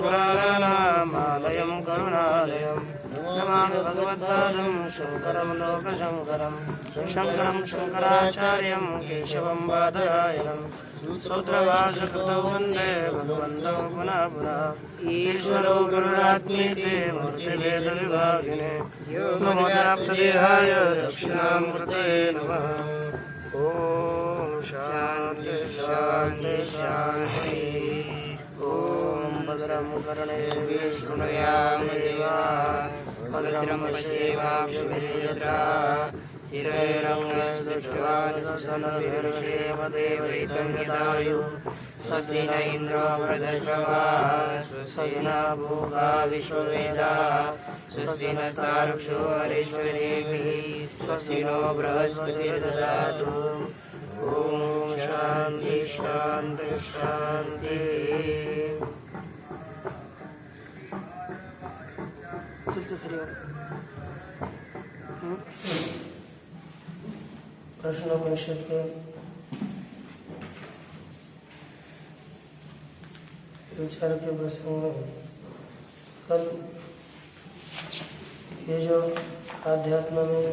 पुराणानामालयं करुणालयं नमामि भगवत्पादं शङ्करं लोकशङ्करं शङ्करं शङ्कराचार्यं केशवं बादरायणं सूत्रभाष्यकृतौ वन्दे भगवन्तौ पुनः पुनः ईश्वरो गुरुरात्मेति मूर्तिभेदविभागिने व्योमवद्व्याप्तदेहाय दक्षिणामूर्तये नमः। ॐ शान्ति शान्ति शान्ति। ॐ भद्रं कर्णेभिः शृणुयामि देवाः भद्रं पश्येमाक्षभिर्यजत्राः स्थिरैरङ्गस्तुष्टुवांसनभिर्षेमदेवैतं यदायुः स्वस्ति न इन्द्रो वृद्धश्रवाः स्वस्ति न भूगा विश्ववेदाः स्वस्ति नस्तार्क्ष्यो हरीश्वरेभिः स्वस्ति नो बृहस्पतिर्दधातु। ॐ शान्ति शान्ति शान्ति। प्रश्नोपनिषद के विचार के प्रसंग में कल ये जो आध्यात्म में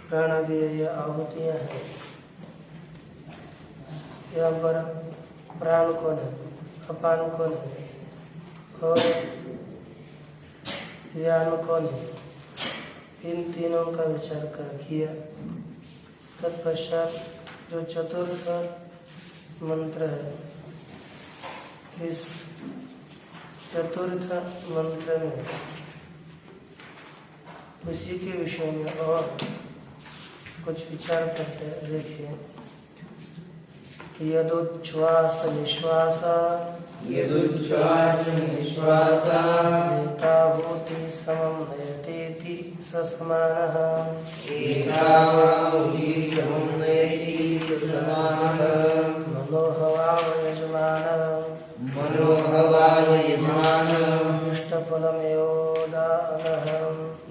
प्राण आदि ये आहुतियाँ हैं, यहाँ पर प्राण कौन है, अपान कौन है और ज्ञान कौन है, इन तीनों का विचार कर किया। तत्पश्चात जो चतुर्थ मंत्र है, इस चतुर्थ मंत्र में उसी के विषय में और कुछ विचार करते हैं। देखिए, यदुच्छ्वास निश्वास एतावूति समं नयतेति स समानः।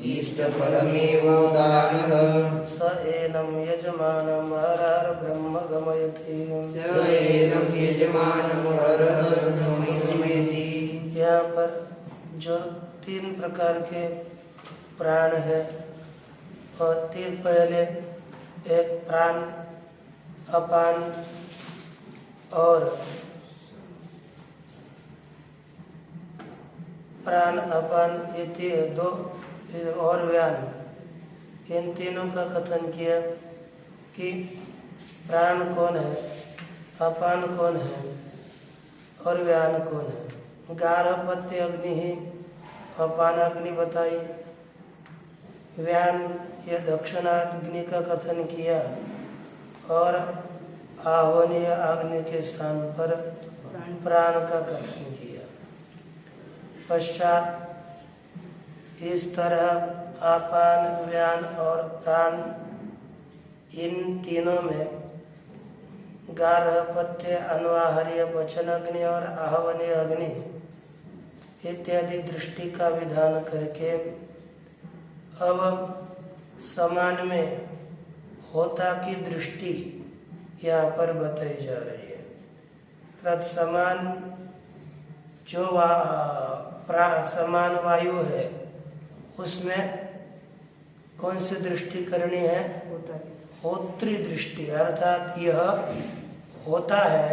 इष्टफलमेवोदानः स एनं यजमानं हरः ब्रह्म गमयति। यहाँ पर जो तीन प्रकार के प्राण है और तीन पहले एक प्राण अपान और प्राण अपान ये दो और व्यान, इन तीनों का कथन किया कि प्राण कौन है, अपान कौन है और व्यान कौन है। गार्हपत्य अग्नि ही अपान अग्नि बताई, व्यान या दक्षिणाग्नि का कथन किया और आह्वनीय अग्नि के स्थान पर प्राण का कथन किया। पश्चात इस तरह अपान, व्यान और प्राण, इन तीनों में गार्हपत्य, अन्वाहार्य, वचन अग्नि और आहवनीय अग्नि इत्यादि दृष्टि का विधान करके अब समान में होता की दृष्टि यहाँ पर बताई जा रही है। तत्समान जो समान वायु है उसमें कौन सी दृष्टि करनी है, होत्री दृष्टि, अर्थात यह होता है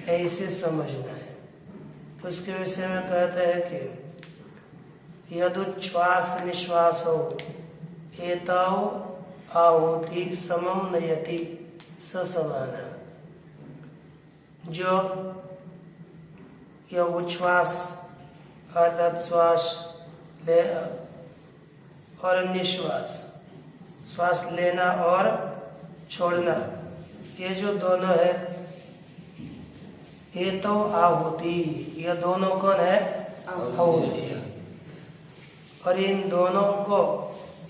ऐसे समझना है। उसके विषय में कहते हैं कि यदुच्छ्वास निश्वासो एताव आहुति समम नयति स समाना। जो यह उच्छ्वास अर्थात श्वास ले और निश्वास, श्वास लेना और छोड़ना, ये जो दोनों है ये तो आहुति, ये दोनों कौन है, आहुति। और इन दोनों को,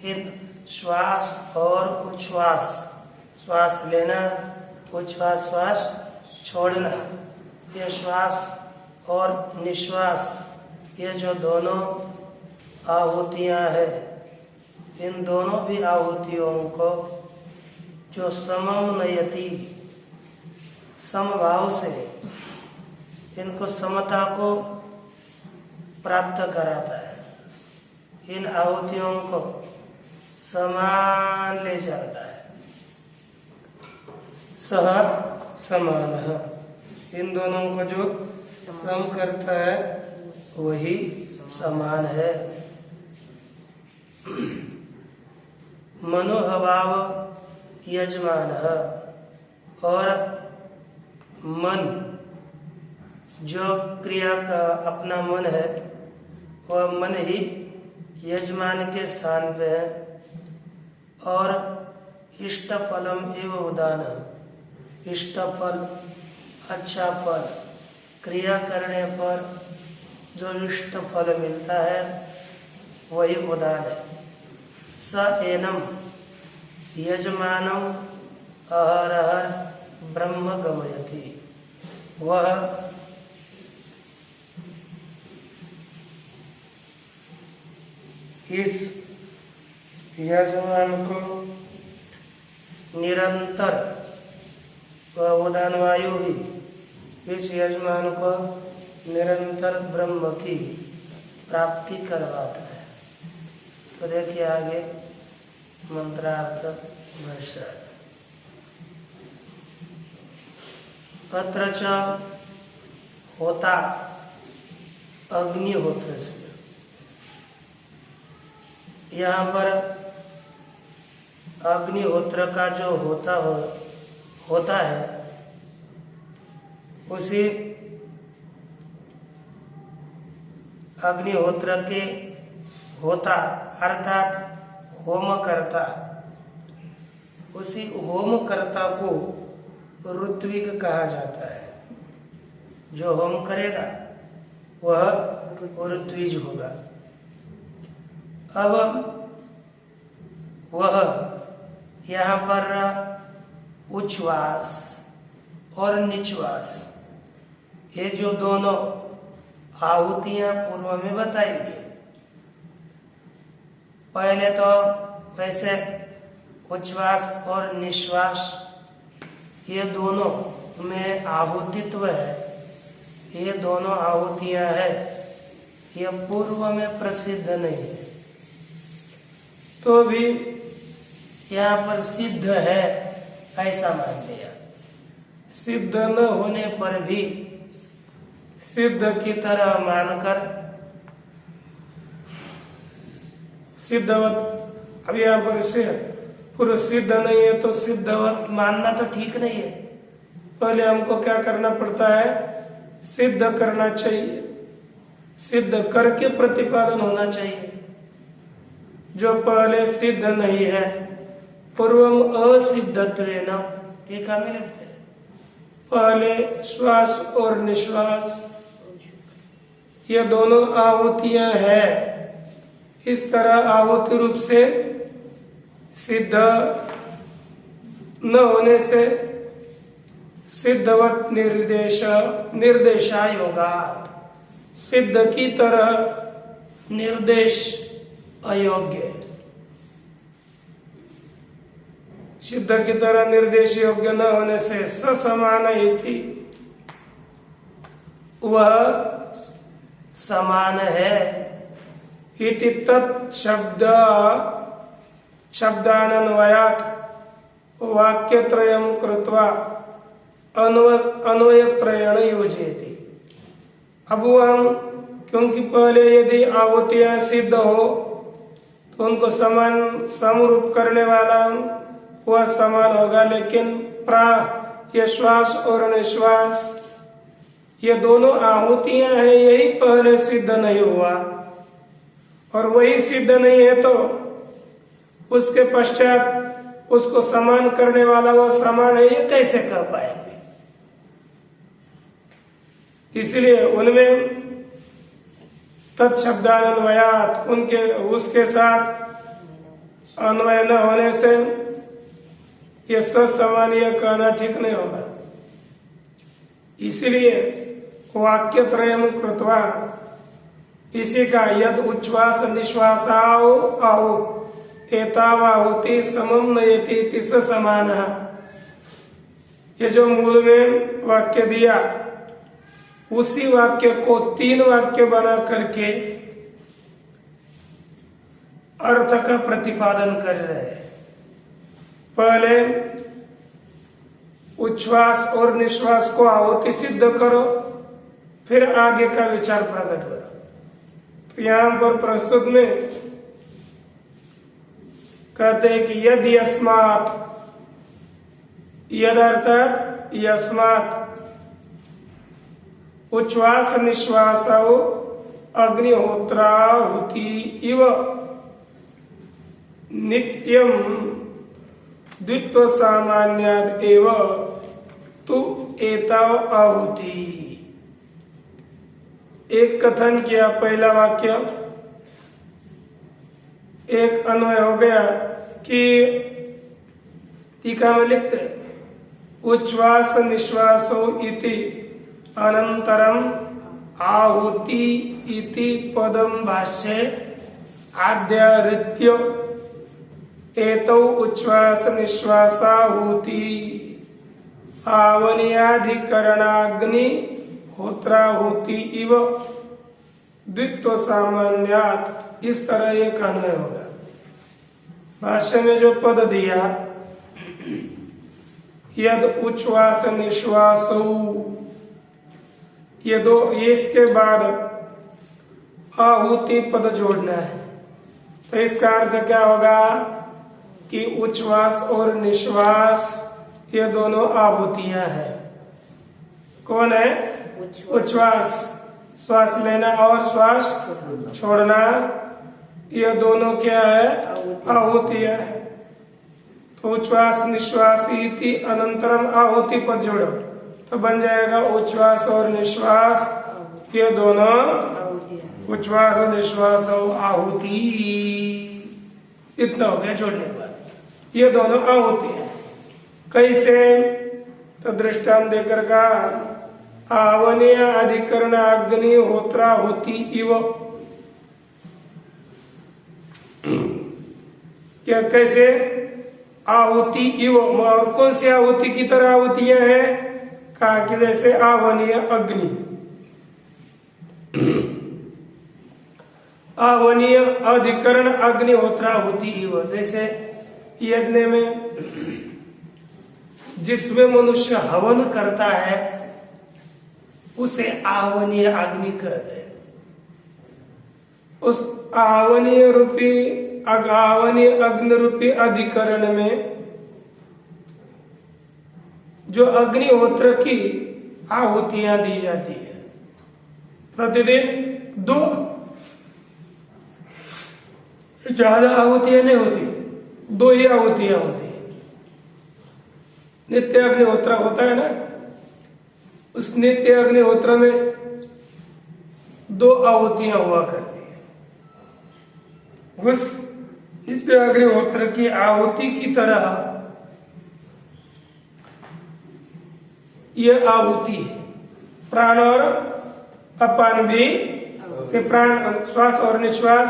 इन श्वास और उच्छ्वास, श्वास लेना, उच्छ्वास श्वास छोड़ना, ये श्वास और निश्वास, ये जो दोनों आहुतियां है, इन दोनों भी आहुतियों को जो समम नयति समभाव से इनको समता को प्राप्त कराता है, इन आहुतियों को समान ले जाता है। सह समान, इन दोनों को जो सम करता है वही समान है। मनोहभाव यजमान, और मन जो क्रिया का अपना मन है वह मन ही यजमान के स्थान पे है। और इष्ट फलम एवं उदान, इष्ट फल अच्छा फल, क्रिया करने पर जो इष्ट फल मिलता है वही उदान है। स एनम यजमानम अहरहर ब्रह्म गमयति, वह इस यजमान को निरंतर, वह उदान वायु ही इस यजमान को निरंतर ब्रह्म की प्राप्ति करवाता है। तो देखिए आगे मंत्रार्थ भाष्य। अत्र च होता अग्निहोत्र से, यहाँ पर अग्निहोत्र का जो होता है उसी अग्निहोत्र के होता अर्थात होमकर्ता, उसी होमकर्ता को ऋत्विक कहा जाता है। जो होम करेगा वह ऋत्विज होगा। अब वह यहाँ पर उच्छ्वास और निश्वास, ये जो दोनों आहुतियां पूर्व में बताई गई। पहले तो वैसे उच्छ्वास और निश्वास ये दोनों में आहुतित्व है, ये दोनों आहुतियां है, ये पूर्व में प्रसिद्ध नहीं है, तो भी यहाँ पर सिद्ध है ऐसा मान लिया। सिद्ध न होने पर भी सिद्ध की तरह मानकर सिद्धवत, अब यहाँ पर से पूर्व सिद्ध नहीं है तो सिद्धवत मानना तो ठीक नहीं है। पहले हमको क्या करना पड़ता है, सिद्ध करना चाहिए, सिद्ध करके प्रतिपादन होना चाहिए। जो पहले सिद्ध नहीं है, पूर्वम असिद्धत्वेन, टीका में लिखते हैं पहले श्वास और निश्वास ये दोनों आहुतियां हैं। इस तरह आहुति रूप से सिद्ध न होने से सिद्धवत निर्देशा योगा, सिद्ध की तरह निर्देश अयोग्य है। सिद्ध की तरह निर्देश योग्य न होने से समान ही थी, वह समान है। इति तत्शब्द शब्दानन्वयात् वाक्यत्रयं कृत्वा अन्वयत्रयेण योजयति। अब हम, क्योंकि पहले यदि आहुतियां सिद्ध हो तो उनको समान समरूप करने वाला वह समान होगा, लेकिन प्राण ये श्वास और निश्वास ये दोनों आहुतियां हैं, यही पहले सिद्ध नहीं हुआ, और वही सिद्ध नहीं है तो उसके पश्चात उसको समान करने वाला वो समान है, ये कैसे कह पाएंगे। इसलिए उनमें तत्शब्दान्वयात्, उनके उसके साथ अन्वय न होने से ये समान यह कहना ठीक नहीं होगा। इसलिए वाक्यत्रयम् कृत्वा, इसी का यद उच्छ्वास निश्वासाओ आओ एतावाहुति समम नयति तिस समान। ये जो मूल में वाक्य दिया उसी वाक्य को 3 वाक्य बना करके अर्थ का प्रतिपादन कर रहे हैं। पहले उच्छ्वास और निश्वास को आहुति सिद्ध करो, फिर आगे का विचार प्रकट करो। तो यहां पर प्रस्तुत में कहते हैं कि यदि यस्मात्, यद अर्थात यस्मात् उच्छ्वास निश्वासौ अग्निहोत्राहुति इव नित्यम द्वित्व सामान्याद एव तु एताव आहुति। एक कथन किया पहला वाक्य, एक अन्वय हो गया कि टीका में लिखते उच्छ्वास निश्वासो इति अनंतरम आहुति इति पदम भाष्ये आद्यारित्य एतौ उच्छ्वास निश्वासाहुति आवनीयाधिकरणाग्नि होत्राहुति इव द्वित्व सामान्यात्, इस तरह एक अन्वय होगा। भाष्य में जो पद दिया यद उच्छ्वास निश्वासौ, ये दो, ये इसके बाद आहुति पद जोड़ना है। तो इसका अर्थ क्या होगा कि उच्छ्वास और निश्वास ये दोनों आहुतियां हैं। कौन है? उच्छ्वास, श्वास लेना और श्वास छोड़ना, ये दोनों क्या है? आहुतियां है। तो उच्छ्वास निश्वास इति अनंतरम आहुति पद जोड़ो तो बन जाएगा उच्छ्वास और निश्वास ये दोनों, उच्छ्वास और निश्वास और आहुति, इतना हो गया जोड़ने के बाद। ये दोनों आहुति है। कैसे? तो दृष्टांत देकर कहा आवनीय अधिकरण अग्नि होत्राहुति इव। क्या कैसे? आहुति इव, और कौन सी आहुति की तरह आहुतियां हैं? कहा कि जैसे आवनीय अग्नि, आवनीय अधिकरण अग्निहोत्राहुति इव। जैसे यज्ञ में जिसमें मनुष्य हवन करता है उसे आवनीय अग्नि कहते हैं। उस आवनीय रूपी आवनीय अग्नि रूपी अधिकरण में जो अग्निहोत्र की आहुतियां दी जाती है, प्रतिदिन 2, ज्यादा आहुतियां नहीं होती, 2 ही आहुतियां होती है। नित्य अग्निहोत्र होता है ना, उस नित्य अग्निहोत्र में 2 आहुतियां हुआ करती है। उस नित्य अग्निहोत्र की आहुति की तरह यह आहुति है। प्राण और अपान भी, प्राण श्वास और निश्वास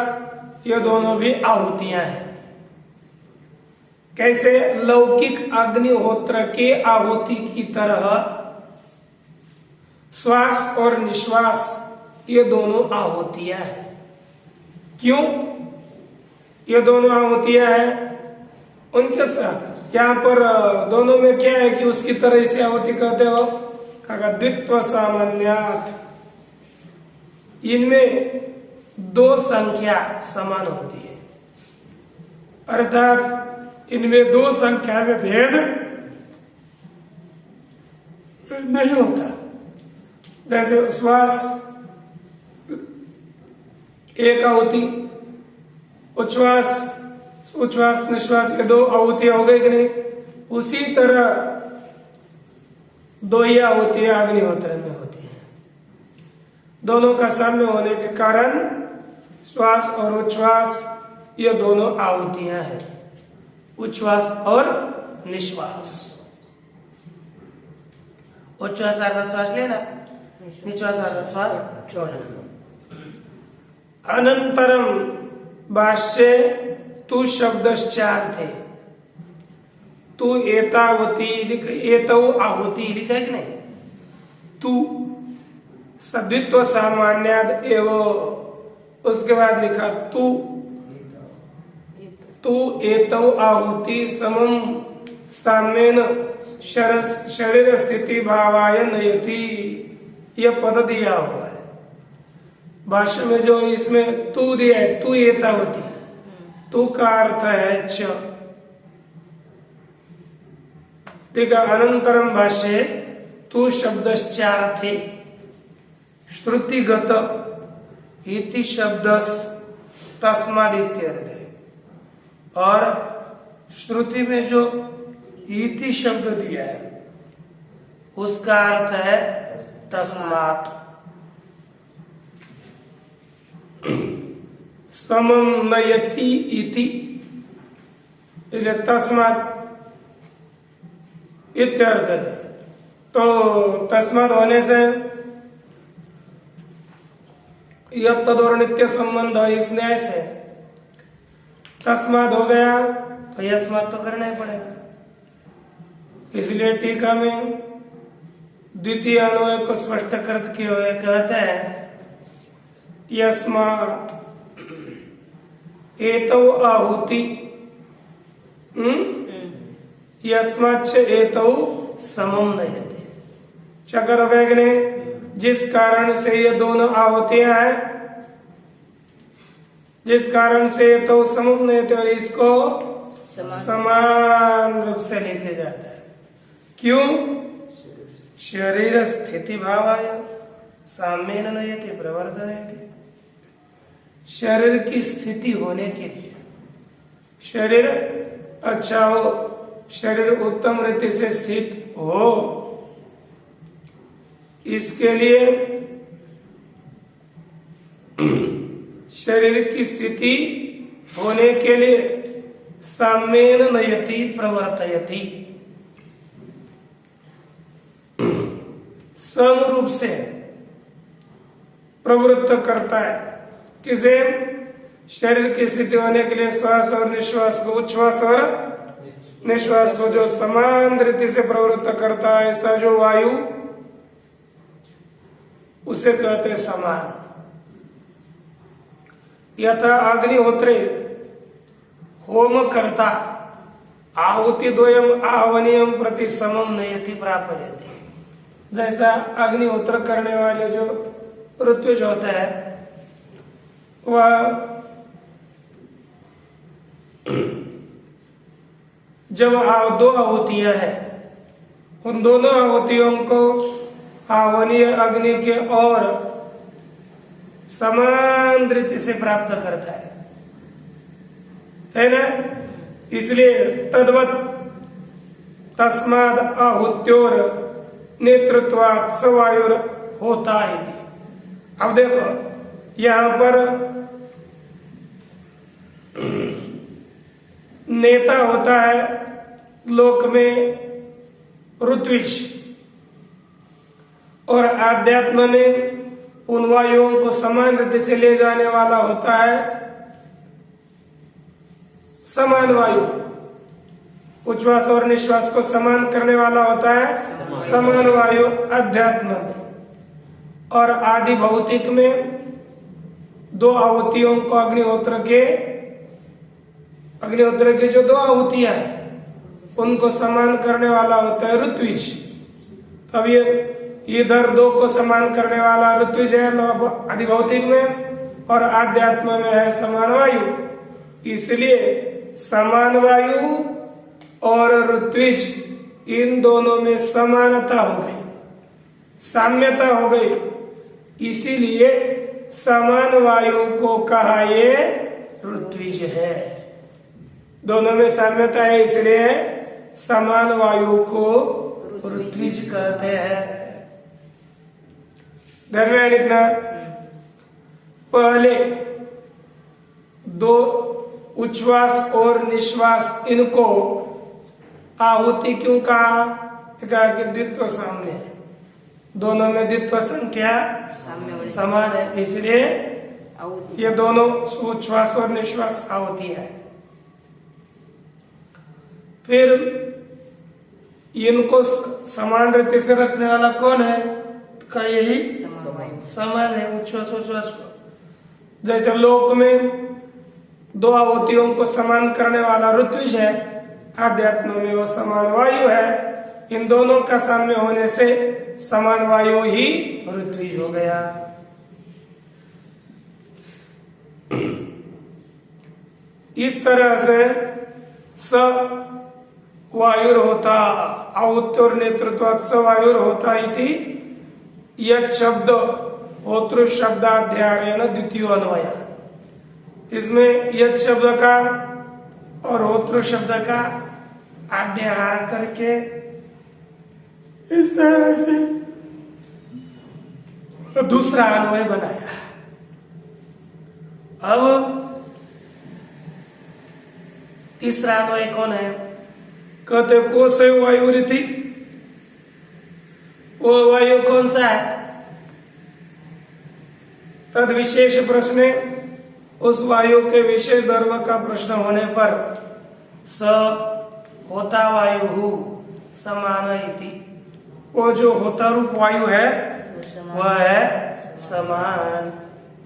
ये दोनों भी आहुतियां हैं। कैसे? लौकिक अग्निहोत्र के आहुति की तरह श्वास और निश्वास ये दोनों आहुतियां हैं। क्यों ये दोनों आहुतियां हैं? उनके साथ यहाँ पर दोनों में क्या है कि उसकी तरह इसे आहुति कहते हो? कहा द्वित्व सामान्यात्, इनमें 2 संख्या समान होती है, अर्थात इनमें 2 संख्या में भेद नहीं होता। जैसे श्वास 1 आहुति, उच्छ्वास निश्वास ये 2 आहुतियां हो गई कि नहीं? उसी तरह 2 ही आहुतियां अग्निहोत्र में होती है। दोनों का साम्य होने के कारण श्वास और उच्छ्वास ये दोनों आहुतियां हैं, उच्छ्वास और निश्वास। उच्छ्वास अर्थात श्वास लेना, निश्वास अर्थात श्वास छोड़ना। अनंतरम भाष्य तू शब्दश्चार थे। तू एतावती लिख, एतौ आहुति लिखा है कि नहीं? तू सद्वित्व सामान्याद एव, उसके बाद लिखा तू एतौ आहुति समम साम्येन शरीर स्थिति भावाय नयति, यह पद दिया हुआ है भाष्य में। जो इसमें तू दिया है, तू एतावती, तू का अर्थ है च। ठीक है, अनंतरम भाष्य तू शब्दश्चार्थे श्रुतिगत इति शब्द तस्मादित्यर्थ है। और श्रुति में जो इति शब्द दिया है उसका अर्थ है तस्मात्। समम नयति इति, तस्मात् इत्यर्थ है। तो तस्मात् होने से यह तद और नित्य संबंध इस न्याय से तस्मात् हो गया, तो यस्मात् तो करना ही पड़ेगा। इसलिए टीका में द्वितीय अन्वय को स्पष्ट करते हुए कहते हैं यस्मात् एतौ आहुति, यस्माच्च एतौ समम नयते। चक्कर हो गए कि नहीं? जिस कारण से ये दोनों आहुतियां हैं, जिस कारण से एतौ समम नयते, और इसको समान रूप से लिखे जाता है। क्यों? शरीर स्थिति भावाय साम्येन नयति प्रवर्धयति। शरीर की स्थिति होने के लिए, शरीर अच्छा हो, शरीर उत्तम रीति से स्थित हो, इसके लिए शरीर की स्थिति होने के लिए साम्येन नयति प्रवर्तयति, सम रूप से प्रवृत्त करता है। किसे? शरीर की स्थिति होने के लिए श्वास और निश्वास को, उच्छ्वास और निश्वास को जो समान रीति से प्रवृत्त करता है, ऐसा जो वायु, उसे कहते हैं समान। यथा अग्निहोत्रे होम करता आहुति द्वयम आहवनीयम प्रति समम नयति प्रापयति। जैसा अग्निहोत्र करने वाले जो ऋत्विज होता है, वह जब दो आहुतियां हैं, उन दोनों आहुतियों को आहवनीय अग्नि के और समान रीति से प्राप्त करता है ना? इसलिए तद्वत तस्माद आहुत्योर नेतृत्वात् सवायुर होता है। अब देखो यहां पर नेता होता है लोक में ऋत्विज, और आध्यात्म में उन वायुओं को समान रीति से ले जाने वाला होता है समान वायु। उच्छ्वास और निश्वास को समान करने वाला होता है समान वायु अध्यात्म में। और आदि भौतिक में दो आहुतियों को अग्निहोत्र के जो दो आहुतियां हैं उनको समान करने वाला होता है ऋत्विज। अब ये इधर दो को समान करने वाला ऋत्विज है आदि भौतिक में, और आध्यात्म में है समान वायु। इसलिए समान वायु और ऋत्विज, इन दोनों में समानता हो गई, साम्यता हो गई। इसीलिए समान वायु को कहा ये ऋत्विज है। दोनों में साम्यता है, इसलिए समान वायु को ऋत्विज कहते हैं। धर्म लिखना, पहले दो उच्छ्वास और निश्वास, इनको आहुति क्यों कहा? कि द्वित्व साम्य है, दोनों में द्वित्व संख्या समान है, इसलिए ये दोनों उच्छ्वास और निश्वास आहुतियां है। फिर इनको समान रीति से रखने वाला कौन है? का यही समान है उच्छ्वास उच्छ्वास को। जैसे लोक में दो आहुतियों को समान करने वाला ऋत्विज है, आध्यात्म में वो समान वायु है। इन दोनों का साम्य होने से समान वायु ही ऋत्विज हो गया। इस तरह से स वायुर होता आहुत्योर नेतृत्वात् स वायुर होता इति यह शब्द होतृ शब्दाध्यायन द्वितीय अन्वय। इसमें यह शब्द का और होतृ शब्द का अध्याहार करके इस तरह से दूसरा अन्वय बनाया। अब तीसरा अन्वय कौन है? कहते कोसे वायु रीति। वो वायु कौन सा है? तद विशेष प्रश्न, उस वायु के विशेष धर्म का प्रश्न होने पर स होता वायु समान इति, वो जो होता रूप वायु है वह है समान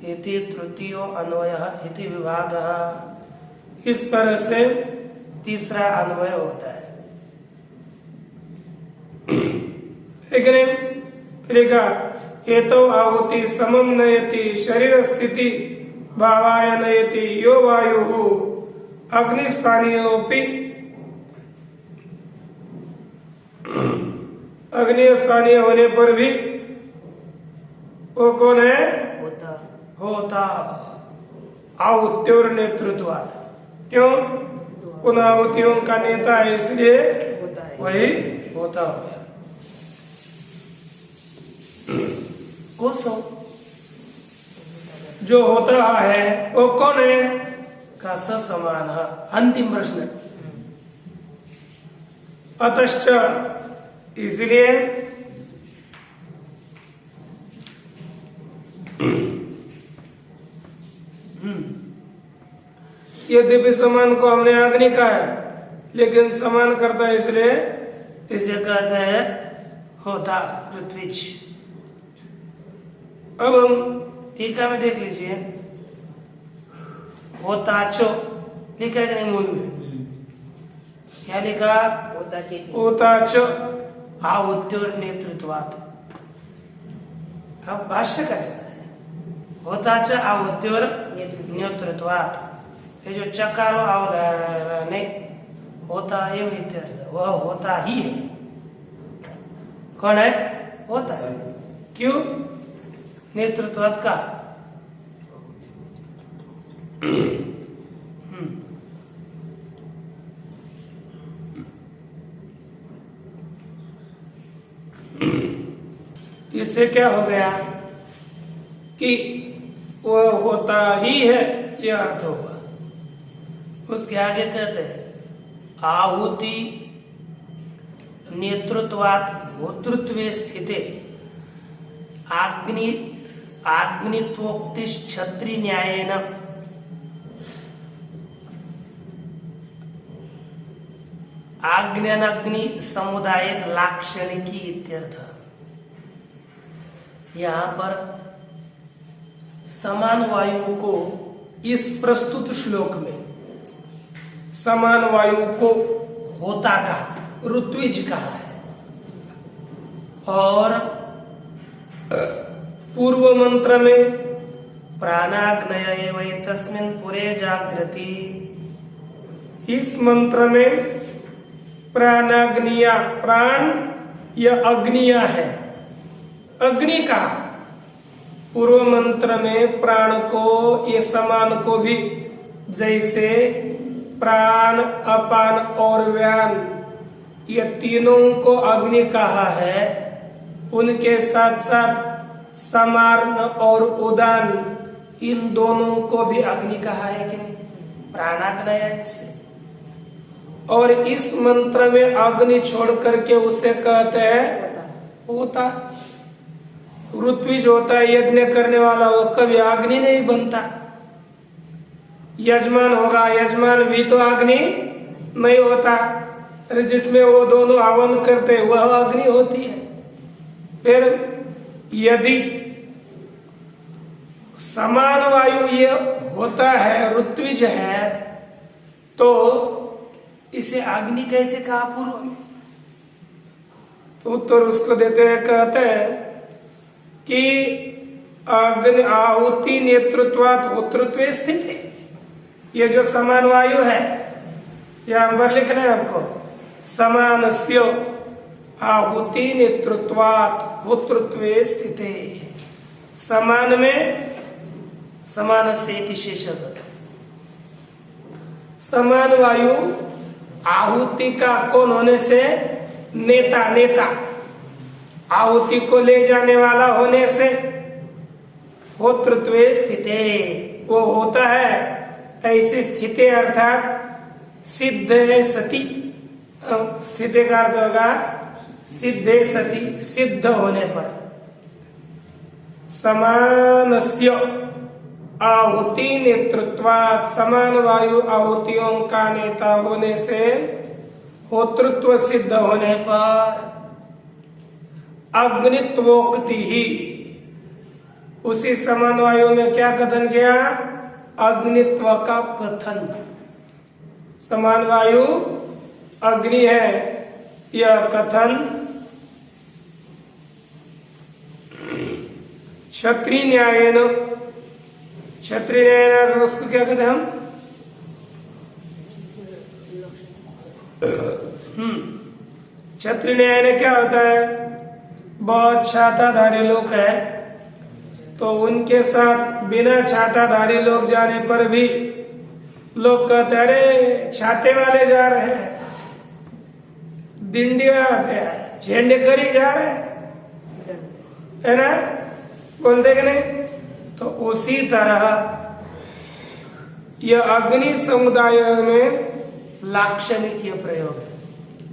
इति तृतीय अन्वयः इति विभागः। इस तरह से तीसरा अन्वय होता है। लिखा एतो आहुति समम नयति शरीर स्थिति भावाय नयति यो वायु अग्निस्थानीयोपि। अग्नि स्थानीय होने पर भी वो कौन है? होता आहुत्योर नेतृत्वात्। क्यों? उन आहुतियों का नेता है इसलिए वही होता हो गया। जो होता रहा है वो कौन है? का स समान। अंतिम प्रश्न। अतश्च इसलिए यद्यपि समान को हमने अग्नि कहा है, लेकिन समान करता है इसलिए इसे कहता है होता ऋत्विज। अब हम टीका में देख लीजिए, होताचो लिखा है कि नहीं मूल में? क्या लिखा? होताच आहुत्योर नेतृत्वात्। अब भाष्य का होताच आहुत्योर नेतृत्वात्। ये जो चकारो अवधारण होता एवं इत्यर्थ, वह होता ही है। कौन है? होता है। क्यों? नेतृत्वात् का। इससे क्या हो गया कि वह होता ही है, यह अर्थ होगा। उसके आगे कहते हैं आहुति नेतृत्वात् होतृत्वे स्थिते आग्नित्वोक्ति क्षत्रि न्यायेन आग्न्यग्नि समुदाय लाक्षणिकी इत्यर्थ। यहाँ पर समान वायु को इस प्रस्तुत श्लोक में समान वायु को होता कहा, ऋत्विज कहा है। और पूर्व मंत्र में प्राणाग्नय एवं तस्मिन् पुरे जागृति, इस मंत्र में प्राणाग्निया, प्राण यह अग्निया है, अग्नि कहा। पूर्व मंत्र में प्राण को, ये समान को भी, जैसे प्राण अपान और व्यान, ये तीनों को अग्नि कहा है, उनके साथ साथ समार्न और उदान, इन दोनों को भी अग्नि कहा है कि नहीं? प्राणाग्नय है इससे। और इस मंत्र में अग्नि छोड़ करके उसे कहते हैं होता। ऋत्विज होता है यज्ञ करने वाला, वो कभी अग्नि नहीं बनता। यजमान होगा, यजमान भी तो अग्नि नहीं होता। अरे जिसमें वो दोनों हवन करते वह अग्नि होती है। फिर यदि समान वायु ये होता है, ऋत्विज है, तो इसे अग्नि कैसे कहा पूर्व में? तो उत्तर उसको देते हैं, कहते हैं कि अग्नि आहुति नेतृत्वात् होतृत्वे स्थित है। ये जो समान वायु है, यहां पर लिखना है आपको, समानस्य आहुति नेतृत्वात् होतृत्वे स्थित है। समान में समान से शेषक, समान वायु आहुति का कौन होने से? नेता, नेता आहुति को ले जाने वाला होने से होतृत्वे स्थिते, वो होता है ऐसी स्थिति, अर्थात सिद्ध है सती। स्थिति का अर्थ होगा सिद्धे सती, सिद्ध होने पर। समानस्य आहुति नेतृत्वात्, समान वायु आहुतियों का नेता होने से, होतृत्व सिद्ध होने पर, अग्नित्वोक्ति ही, उसी समान वायु में क्या कथन किया? अग्नित्व का कथन। समान वायु अग्नि है, यह कथन क्षत्रिय न्याय न, क्षत्रिय न्याय उसको क्या कहते हैं हम? क्षत्रिय न्याय ने क्या होता है? बहुत छाताधारी लोग हैं, तो उनके साथ बिना छाताधारी लोग जाने पर भी लोग कहते हैं अरे छाते वाले जा रहे हैं, डिंडिया झंडे करी जा रहे हैं, है ना? बोलते कि नहीं? तो उसी तरह यह अग्नि समुदाय में लाक्षणिक यह प्रयोग है।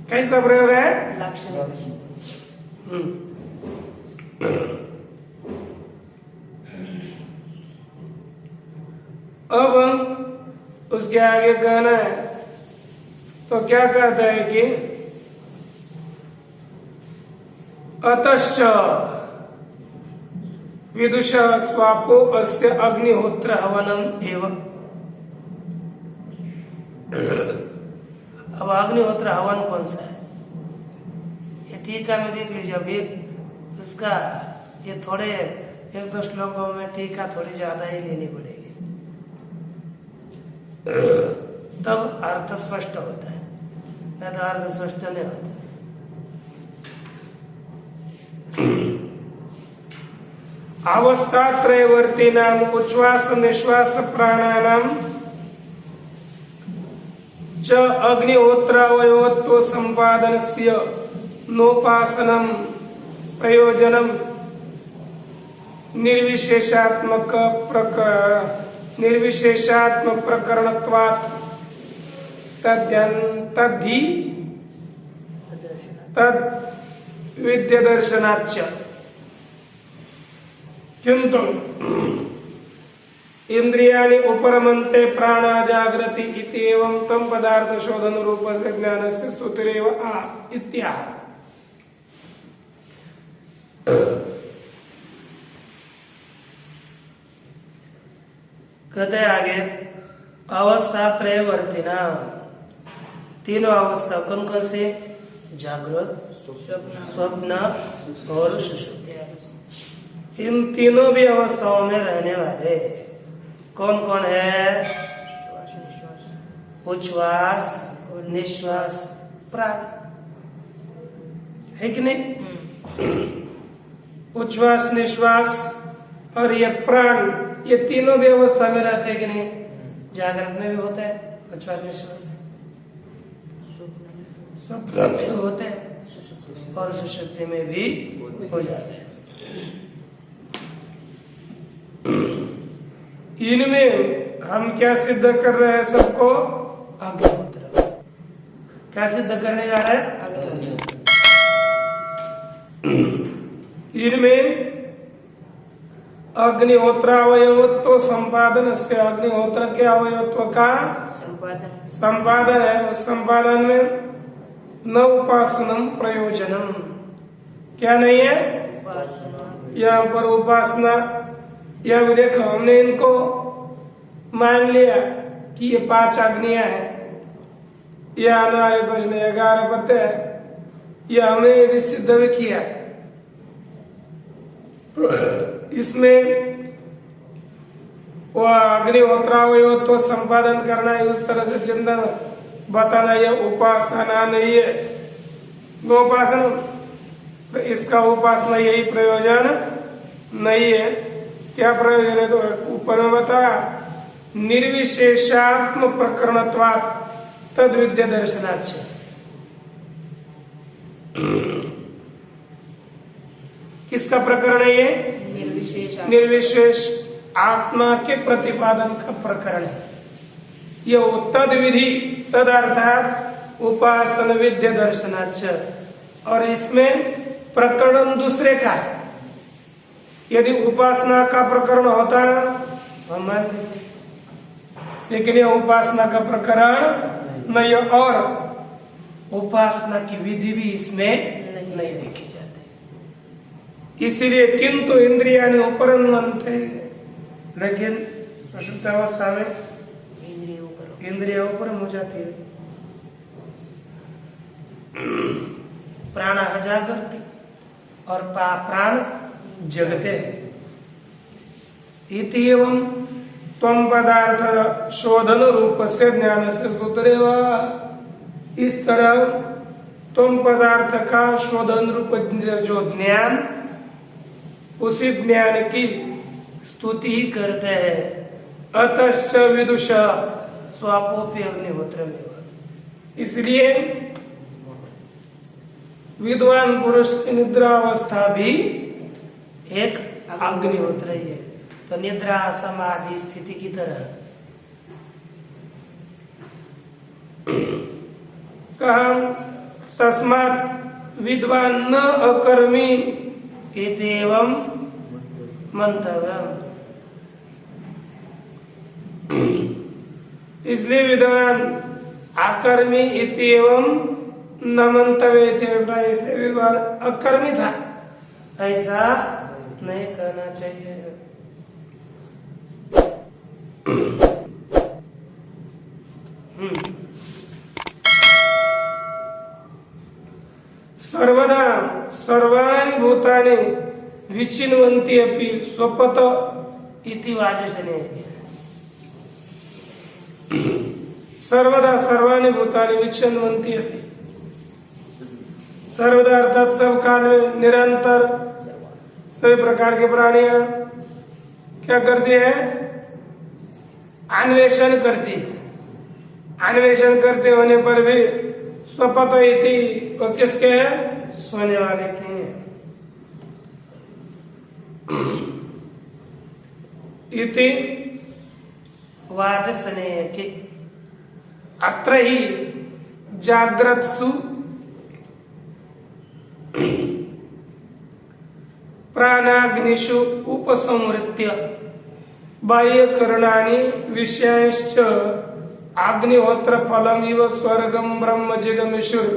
कैसा प्रयोग है? लाक्षणिक। अब उसके आगे कहना है, तो क्या कहता है कि अतश्च विदुष स्वापो अस्य अग्निहोत्र हवनम एवं। अब अग्निहोत्र हवन कौन सा है? ये टीका में देख लीजिए। अभी इसका ये थोड़े एक दो श्लोकों में टीका थोड़ी ज्यादा ही लेनी पड़ेगी, तब अर्थ स्पष्ट होता है, नहीं तो अर्थ स्पष्ट नहीं होता। अवस्था त्रयवर्ती नाम उच्छ्वास निश्वास प्राणानाम च अग्निहोत्रावयवत्व संपादनस्य नोपासनम प्रयोजनम निर्विशेषात्मक प्रकरणत्वात् तद्धि तद विद्यदर्शनाच्च। किंतु इंद्रियाणि उपरमन्ते प्राणा जागृति इत्येवं तम पदार्थ शोधन रूप से ज्ञानस्य स्तुतिरेव आ इत्याह। कहते आगे अवस्था त्रयवर्तिना, तीनों अवस्था कौन कौन से? जागृत, स्वप्न और सुषुप्ति। इन तीनों भी अवस्थाओं में रहने वाले कौन कौन है? उच्छ्वास निश्वास प्राण, है कि नहीं? उच्छ्वास निश्वास और ये प्राण, ये तीनों भी अवस्था में रहते हैं कि नहीं? जागृत में भी होता है उच्छ्वास निश्वास, स्वप्न में होते हैं और सुषुप्ति में भी हो जाते हैं। इनमें हम क्या सिद्ध कर रहे हैं? सबको अग्निहोत्र। क्या सिद्ध करने जा रहे हैं? इनमें अग्निहोत्रावयवत्व संपादन से, अग्निहोत्र के अवयवत्व का संपादन है। उस संपादन में न उपासनम प्रयोजनम, क्या नहीं है यहाँ पर उपासना। या देखो हमने इनको मान लिया कि ये 5 अग्नियां हैं, ये आने वाले प्रश्न 11 पत्ते है, ये हमने यदि सिद्ध भी किया, इसमें वह अग्निहोत्रावयवत्व संपादन करना है, उस तरह से चिंतन बताना, यह उपासना नहीं है, गोपासना। तो इसका उपासना यही प्रयोजन नहीं है। क्या प्रयोजन है? तो ऊपर में बताया निर्विशेषात्म प्रकरणत्वात् तद विद्या दर्शनाच्च। किसका प्रकरण है ये? निर्विशेष आत्मा के प्रतिपादन का प्रकरण है। यह तद विधि, तद अर्थात उपासना विद्या दर्शनाच्च, और इसमें प्रकरण दूसरे का है। यदि उपासना का प्रकरण होता हम मान लेते, लेकिन यह उपासना का प्रकरण नहीं, और उपासना की विधि भी इसमें नहीं देखी जाती। इसीलिए किंतु इंद्रियाणि उपरन्वन्ते, लेकिन सुषुप्त अवस्था में इंद्रिय ऊपर हो जाती है, प्राण जागृति और प्राण जगते हैं। इति एवं त्वं पदार्थ शोधन रूप से ज्ञान से सूत्रेव, इस तरह त्वं पदार्थ का शोधन रूप जो ज्ञान, उसी ज्ञान की स्तुति ही करते हैं। अतश्च विदुष स्वापोपि अग्निहोत्र में, इसलिए विद्वान पुरुष की निद्रा अवस्था भी एक अग्निहोत्र ही है। तो निद्रा समाधि स्थिति की तरह कहा तस्मात् विद्वान न अकर्मी इत्येवं मंतव्यम्, इसलिए विद्वान अकर्मी इत्येवं न मंतव्य, इसलिए विद्वान अकर्मी था, ऐसा नहीं करना चाहिए। सर्वदा सर्वाणि भूतानि विचिन्वन्ति अपि स्वपत इति वाचस्पति। सर्वदा सर्वाणि भूतानि विचिन्वन्ति अपि, सर्वदा अर्थात सब काल में निरंतर सभी प्रकार के प्राणियां क्या करती है? अन्वेषण करती है। अन्वेषण करते होने पर भी स्वपत इति, वो किसके हैं? सोने वाले के हैं। इति वाचस्पति के अत्र ही जाग्रत्सु प्राणाग्निषु उपसंवृत्य बाह्यकरणानि विषयांश्च अग्निहोत्र फलम इव स्वर्गम ब्रह्म जिगमिषुर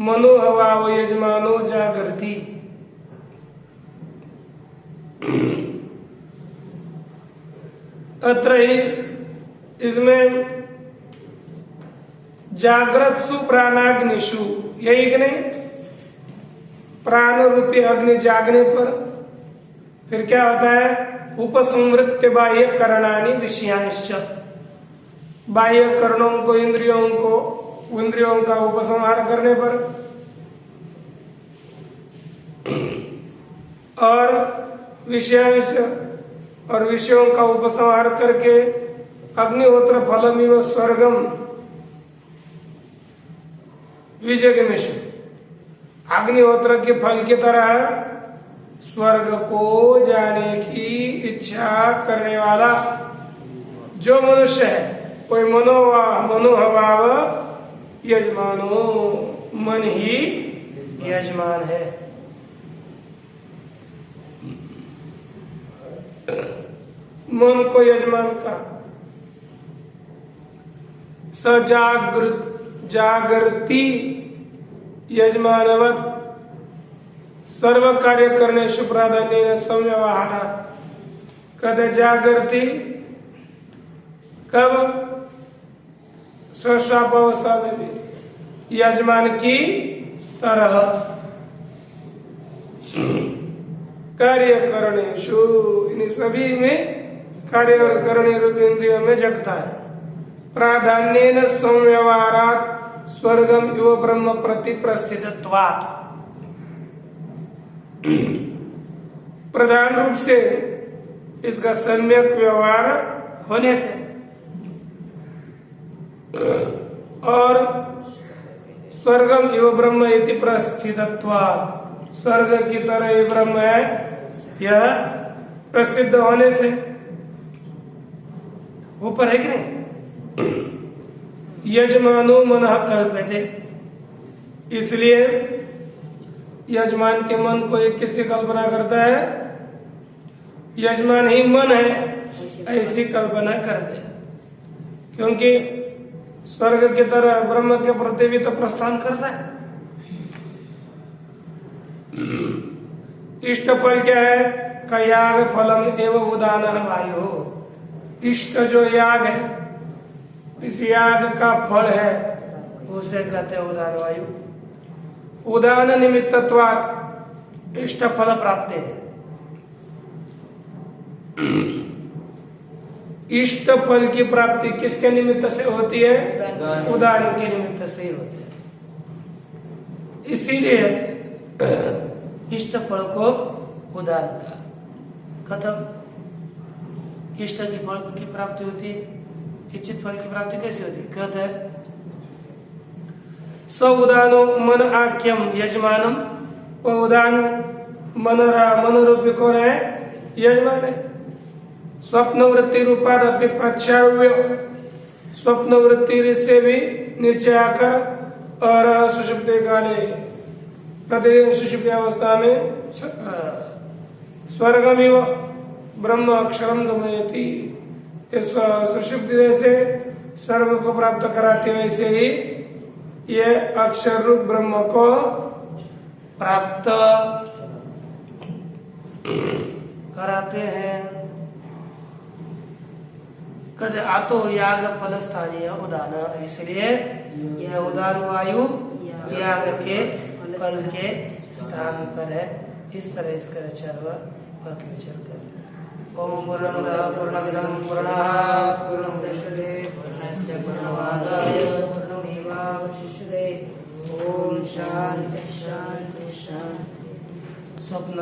मनोहवाव यजमानो जागृति। अत्र ही इसमें जागृत्सु प्राणाग्निषु, यही कि नहीं? प्राण रूपी अग्नि जागने पर फिर क्या होता है? उपसंवृत्य बाह्य करणानि विषयांश्च, बाह्य करणों को, इंद्रियों का उपसंहार करने पर, और विषयांश और विषयों का उपसंहार करके अग्निहोत्र फलमिव स्वर्गम विजगमिषु, अग्निहोत्र के फल की तरह स्वर्ग को जाने की इच्छा करने वाला जो मनुष्य है, कोई मनोहवाव यजमानो, मन ही यजमान है। मन को यजमान का जागृति यजमानवत सर्व कार्य करने प्राधान्य संव्यवहारात। कहते जागृति कब? स्वस्थावस्था में भी यजमान की तरह कार्य करणेषु, इन सभी में कार्य और करने रूप इंद्रियों में जगता है। प्राधान्येन संव्यवहारात स्वर्गम इव ब्रह्म प्रति प्रस्थितत्वात्। प्रधान रूप से इसका सम्यक व्यवहार होने से और स्वर्गम इव ब्रह्म इति प्रस्थितत्वात्, स्वर्ग की तरह ही ब्रह्म है यह प्रसिद्ध होने से। ऊपर है कि नहीं? यजमानो मनः कल्पते, इसलिए यजमान के मन को एक किसकी कल्पना करता है? यजमान ही मन है ऐसी कल्पना करते हैं, क्योंकि स्वर्ग की तरह ब्रह्म के प्रति भी तो प्रस्थान करता है। इष्ट फल क्या है? कयाग फलम एवं उदान वायु। इष्ट जो याग है, इस याग का फल है, उसे कहते हैं उदान वायु। उदान निमित्तत्वात् इष्ट फल प्राप्ति है। इष्ट फल की प्राप्ति किसके निमित्त से होती है? उदान के निमित्त से ही होती है। इसीलिए इष्ट फल को उदान का खत्म। इष्ट की फल की प्राप्ति होती है, इच्छित फल की प्राप्ति कैसी होती है? कहते हैं स उदानो मन आख्यम यजमानम। वो उदान मन रूपी कौन है? यजमान है। स्वप्न वृत्ति रूपाद अपनी प्रक्षाव्य, स्वप्न वृत्ति से भी नीचे आकर और सुषुप्ति काले प्रतिदिन सुषुप्ति अवस्था में स्वर्गमिव ब्रह्म अक्षरम गमयति। सुषुप्ति जैसे स्वर्ग को प्राप्त कराते वैसे ही ये अक्षर रूप ब्रह्म को प्राप्त कराते हैं। कद आतो याग फल स्थानीय उदान, इसलिए यह उदान वायु याग के फल के स्थान पर है। इस तरह इसका विचार हुआ, बाकी विचार कर। ओम पूर्णमदः पूर्णमिदं पूर्णात् पूर्णमुदच्यते पूर्णस्य पूर्णमादाय पूर्णमेवावशिष्यते। ओम शांति शांति शांति। स्वप्न